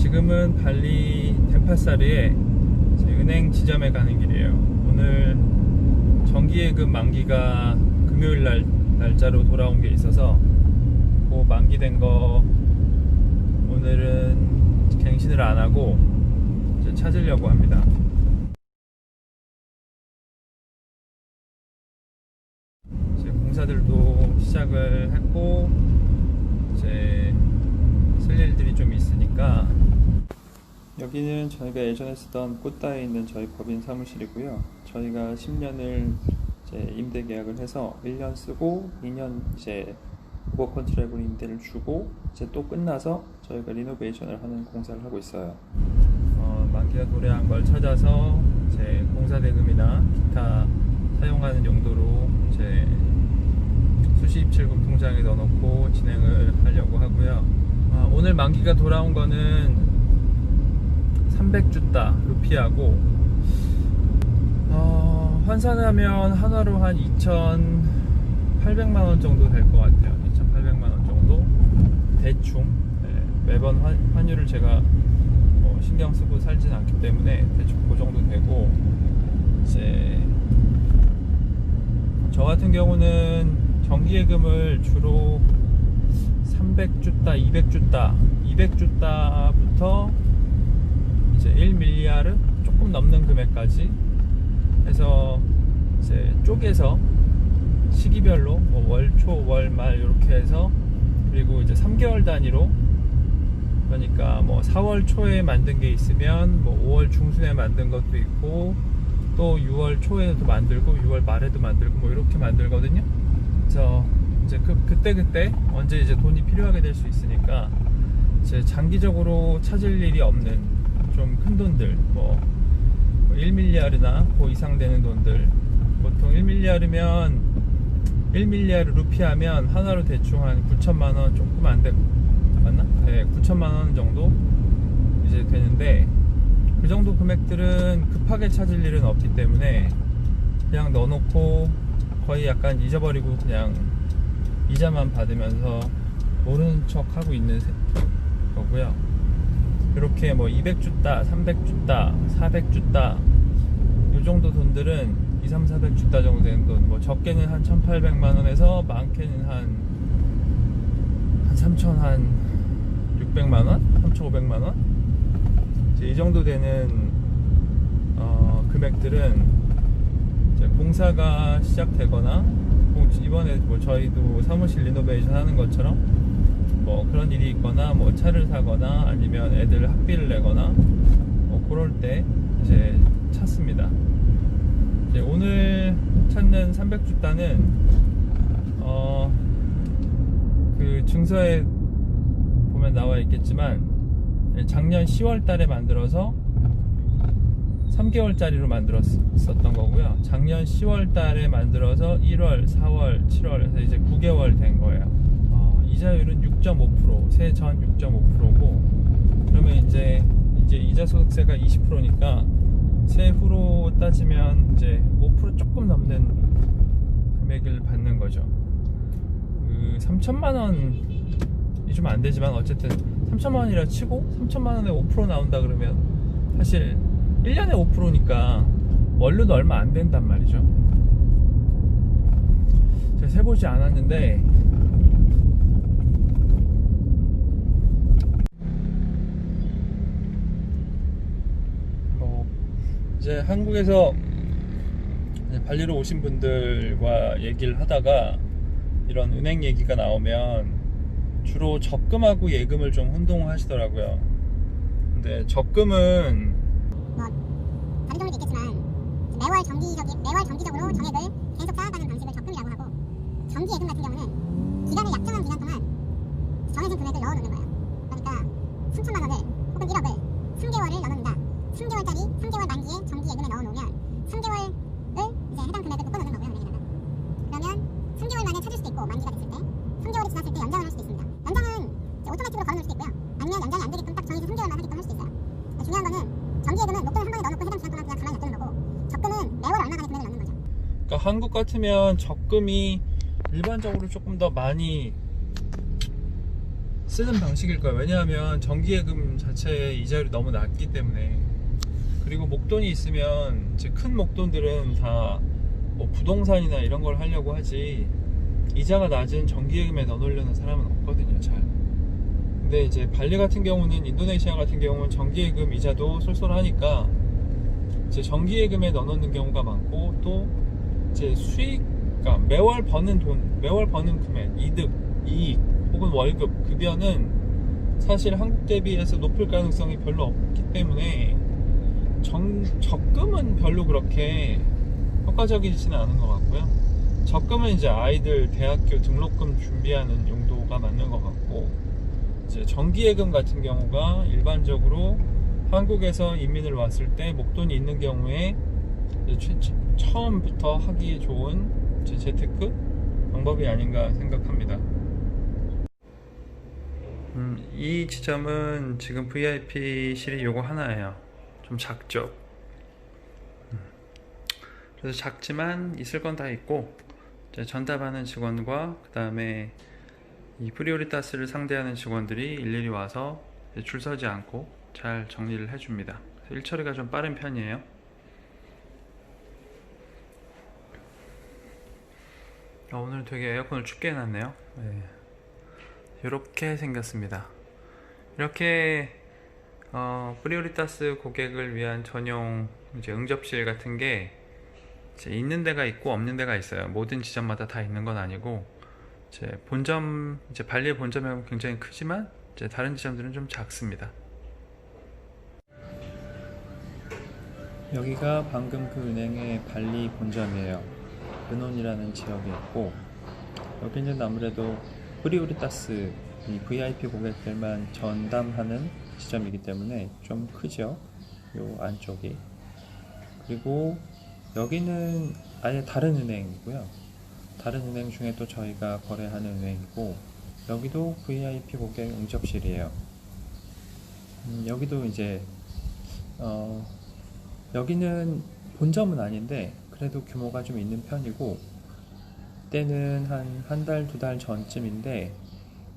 지금은 발리 덴파사르의 은행 지점에 가는 길이에요. 오늘 정기예금 만기가 금요일 날짜로 돌아온 게 있어서 그 만기된 거 오늘은 갱신을 안 하고 이제 찾으려고 합니다. 이제 공사들도 시작을 했고 이제 쓸 일들이 좀 있으니까. 여기는 저희가 예전에 쓰던 꽃다에 있는 저희 법인 사무실이고요. 저희가 10년을 이제 임대 계약을 해서 1년 쓰고 2년 이제 오버 컨트랙으로 임대를 주고 이제 또 끝나서 저희가 리노베이션을 하는 공사를 하고 있어요. 만기가 도래한 걸 찾아서 이제 공사 대금이나 기타 사용하는 용도로 이제 수시입출금 통장에 넣어놓고 진행을 하려고 하고요. 오늘 만기가 돌아온 거는 300주다 루피하고 환산하면 한화로 한 2,800만원 정도 될 것 같아요. 2,800만원 정도 대충. 매번 환율을 제가 신경 쓰고 살진 않기 때문에 대충 그 정도 되고, 이제 저 같은 경우는 정기예금을 주로 300주다, 200주다부터 이제 1밀리아르 조금 넘는 금액까지 해서 이제 쪼개서 시기별로 뭐 월초, 월말 이렇게 해서, 그리고 이제 3개월 단위로, 그러니까 뭐 4월 초에 만든 게 있으면 뭐 5월 중순에 만든 것도 있고 또 6월 초에도 만들고 6월 말에도 만들고 뭐 이렇게 만들거든요. 그래서 이제 그때 언제 이제 돈이 필요하게 될 수 있으니까 이제 장기적으로 찾을 일이 없는 좀 큰 돈들, 뭐 1밀리아르나 그 이상 되는 돈들, 보통 1밀리아르면 1밀리아르 루피하면 하나로 대충 한 9천만원 조금 안 되고, 맞나? 네, 9천만원 정도 이제 되는데, 그 정도 금액들은 급하게 찾을 일은 없기 때문에 그냥 넣어놓고 거의 약간 잊어버리고 그냥 이자만 받으면서 모르는 척 하고 있는 거고요. 이렇게 뭐 200주다, 300주다, 400주다 이 정도 돈들은 2, 3, 400주다 정도 되는 돈, 뭐 적게는 한 1,800만원에서 많게는 한 3,600만원? 3,500만원? 이 정도 되는 금액들은 이제 공사가 시작되거나, 이번에 뭐 저희도 사무실 리노베이션 하는 것처럼 뭐 그런 일이 있거나, 뭐 차를 사거나 아니면 애들 학비를 내거나 뭐 그럴 때 이제 찾습니다. 이제 오늘 찾는 300주단은 그 증서에 보면 나와 있겠지만 작년 10월 달에 만들어서 3개월짜리로 만들었었던 거고요. 작년 10월 달에 만들어서 1월, 4월, 7월 해서 이제 9개월 된 거예요. 이자율은 6.5%, 세전 6.5%고, 그러면 이제 이자소득세가 20%니까 세후로 따지면 이제 5% 조금 넘는 금액을 받는 거죠. 3천만원이 좀 안 되지만 어쨌든 3천만원이라 치고 3천만원에 5% 나온다 그러면 사실 1년에 5%니까 월료도 얼마 안 된단 말이죠. 제가 세보지 않았는데 이제 한국에서 발리로 오신 분들과 얘기를 하다가 이런 은행 얘기가 나오면 주로 적금하고 예금을 좀 혼동하시더라고요. 근데 적금은 다른 경우도 있겠지만 매월 정기적으로 정액을 계속 쌓아가는 방식을 적금이라고 하고, 정기예금 같은 경우는 기간을 약정한 기간 동안 정해진 금액을 넣어놓는 거예요. 그러니까 3천만 원을 혹은 1억을 3개월을 넣어놓는다. 3개월 만기에 정기예금에 넣어놓으면 3개월을 이제 해당 금액을 묶어놓는 거고요, 은행에다가. 그러면 3개월 만에 찾을 수도 있고, 만기가 됐을 때 3개월이 지났을 때 연장을 할 수도 있습니다. 연장은 오토매틱으로 걸어놓을 수도 있고요, 아니면 연장이 안 되게끔 딱 정해진 3개월만 하게끔 할 수도 있어요. 중요한 거는 정기예금은 목돈을 한 번에 넣어놓고 해당 기간 동안 그냥 가만히 놔두는 거고, 적금은 매월 얼마간의 금액을 넣는 거죠. 그러니까 한국 같으면 적금이 일반적으로 조금 더 많이 쓰는 방식일 거예요. 왜냐하면 정기예금 자체의 이자율이 너무 낮기 때문에. 그리고 목돈이 있으면 이제 큰 목돈들은 다 뭐 부동산이나 이런 걸 하려고 하지 이자가 낮은 정기예금에 넣어놓으려는 사람은 없거든요, 잘. 근데 이제 발리 같은 경우는, 인도네시아 같은 경우는 정기예금 이자도 쏠쏠하니까 이제 정기예금에 넣어놓는 경우가 많고, 또 이제 수익, 그러니까 매월 버는 돈, 매월 버는 금액, 이득, 이익 혹은 월급, 급여는 사실 한국 대비해서 높을 가능성이 별로 없기 때문에 적금은 별로 그렇게 효과적이지는 않은 것 같고요. 적금은 이제 아이들 대학교 등록금 준비하는 용도가 맞는 것 같고, 이제 정기예금 같은 경우가 일반적으로 한국에서 이민을 왔을 때 목돈이 있는 경우에 처음부터 하기 좋은 재테크 방법이 아닌가 생각합니다. 이 지점은 지금 VIP실이 요거 하나예요. 좀 작죠. 그래서 작지만 있을 건 다 있고, 이제 전담하는 직원과 그 다음에 이 프리오리타스를 상대하는 직원들이 일일이 와서 줄 서지 않고 잘 정리를 해줍니다. 일 처리가 좀 빠른 편이에요. 오늘 되게 에어컨을 춥게 해놨네요. 네. 이렇게 생겼습니다. 이렇게 프리오리타스 고객을 위한 전용 이제 응접실 같은 게 이제 있는 데가 있고 없는 데가 있어요. 모든 지점마다 다 있는 건 아니고, 이제 본점, 이제 발리의 본점은 굉장히 크지만 이제 다른 지점들은 좀 작습니다. 여기가 방금 그 은행의 발리 본점이에요. 근온이라는 지역에 있고, 여기는 아무래도 프리오리타스 이 VIP 고객들만 전담하는 지점이기 때문에 좀 크죠, 요 안쪽이. 그리고 여기는 아예 다른 은행이고요. 다른 은행 중에 또 저희가 거래하는 은행이고, 여기도 VIP 고객 응접실이에요. 여기도 이제 여기는 본점은 아닌데 그래도 규모가 좀 있는 편이고, 때는 한 달, 두 달 전쯤인데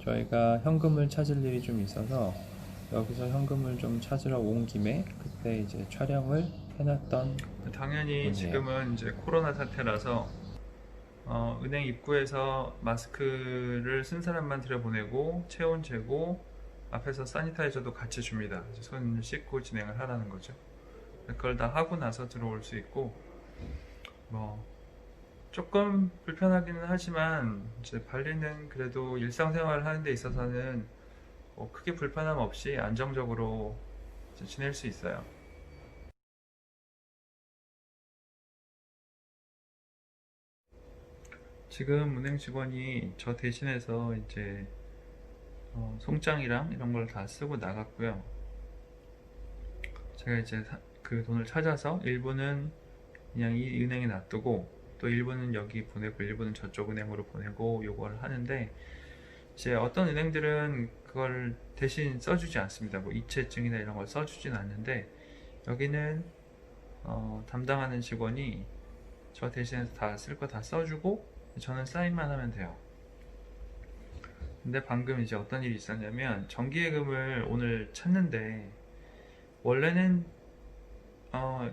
저희가 현금을 찾을 일이 좀 있어서 여기서 현금을 좀 찾으러 온 김에 그때 이제 촬영을 해놨던. 당연히 분이에요. 지금은 이제 코로나 사태라서 은행 입구에서 마스크를 쓴 사람만 들여보내고, 체온 재고, 앞에서 사니타이저도 같이 줍니다. 손을 씻고 진행을 하라는 거죠. 그걸 다 하고 나서 들어올 수 있고, 뭐 조금 불편하기는 하지만 이제 발리는 그래도 일상생활을 하는 데 있어서는 뭐 크게 불편함 없이 안정적으로 이제 지낼 수 있어요. 지금 은행 직원이 저 대신해서 이제 송장이랑 이런 걸 다 쓰고 나갔고요. 제가 이제 그 돈을 찾아서 일부는 그냥 이 은행에 놔두고, 또 일부는 여기 보내고 일부는 저쪽 은행으로 보내고 요걸 하는데, 이제 어떤 은행들은 그걸 대신 써주지 않습니다. 뭐 이체증이나 이런 걸 써주진 않는데, 여기는 담당하는 직원이 저 대신해서 다 쓸 거 다 써주고 저는 사인만 하면 돼요. 근데 방금 이제 어떤 일이 있었냐면, 정기예금을 오늘 찾는데 원래는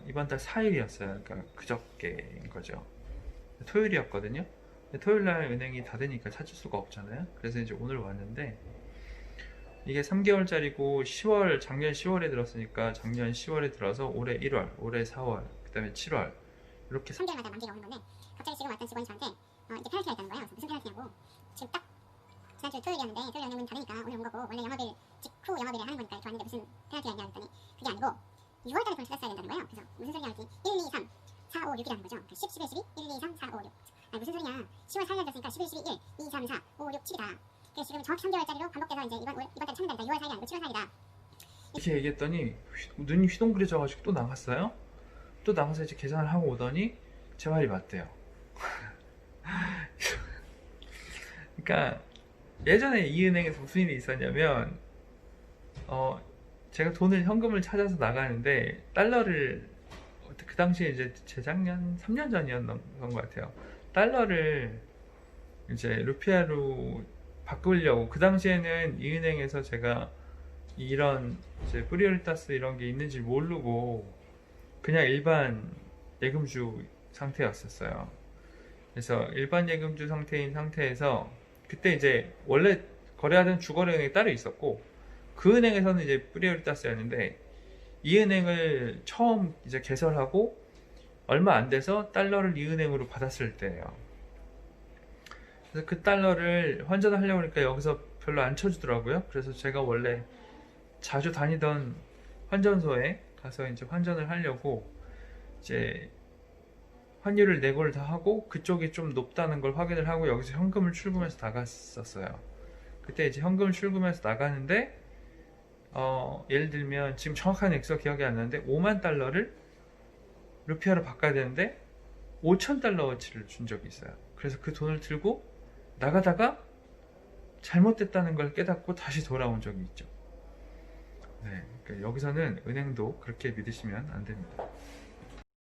이번 달 4일이었어요. 그러니까 그저께인 거죠. 토요일이었거든요. 토요일날 은행이 닫으니까 찾을 수가 없잖아요. 그래서 이제 오늘 왔는데, 이게 3개월짜리고 작년 10월에 들었으니까 작년 10월에 들어서 올해 1월, 올해 4월, 그 다음에 7월 이렇게 3개월마다 만기가 오는 건데, 갑자기 지금 왔던 직원이 저한테 이제 페널티가 있다는 거예요. 그래서 무슨 페널티냐고, 지금 딱 지난주 토요일이었는데 토요일 은행문 닫으니까 오늘 온 거고, 원래 영업일 직후 영업일에 하는 거니까 이렇게 왔는데 무슨 페널티가 있냐 했더니 그게 아니고 6월달에 돈을 찾았어야 된다는 거예요. 그래서 무슨 소리냐 했더니 1, 2, 3, 4, 5, 6이라는 거죠. 그러니까 10, 11, 12, 1, 2, 3, 4, 5, 6. 아니 무슨 소리냐, 10월 4일 됐으니까 11, 12, 1, 2, 3, 4, 5, 6, 7이다. 그래서 지금 정확히 3개월짜리로 반복돼서 이제 이번 달 찾는다니까 6월 4일이 아니고 7월 4일이다. 이렇게 얘기했더니 눈이 휘둥그레져가지고 또 나갔어요. 또 나가서 이제 계산을 하고 오더니 제 말이 맞대요. 그러니까 예전에 이 은행에서 무슨 일이 있었냐면, 제가 현금을 찾아서 나가는데 달러를, 그 당시에 이제 재작년 3년 전이었던 것 같아요. 달러를 이제 루피아로 바꾸려고, 그 당시에는 이 은행에서 제가 이런 이제 프리오리타스 이런 게 있는지 모르고 그냥 일반 예금주 상태였었어요. 그래서 일반 예금주 상태인 상태에서 그때 이제 원래 거래하던 주거래은행이 따로 있었고 그 은행에서는 이제 프리오리타스였는데 이 은행을 처음 이제 개설하고 얼마 안 돼서 달러를 이 은행으로 받았을 때예요. 그래서 그 달러를 환전을 하려고 하니까 여기서 별로 안 쳐주더라고요. 그래서 제가 원래 자주 다니던 환전소에 가서 이제 환전을 하려고 이제 환율을 내고를 다 하고 그쪽이 좀 높다는 걸 확인을 하고 여기서 현금을 출금해서 나갔었어요. 그때 이제 현금 출금해서 나가는데 예를 들면 지금 정확한 액수가 기억이 안 나는데 5만 달러를 루피아로 바꿔야 되는데 5천 달러어치를 준 적이 있어요. 그래서 그 돈을 들고 나가다가 잘못됐다는 걸 깨닫고 다시 돌아온 적이 있죠. 네, 그러니까 여기서는 은행도 그렇게 믿으시면 안 됩니다.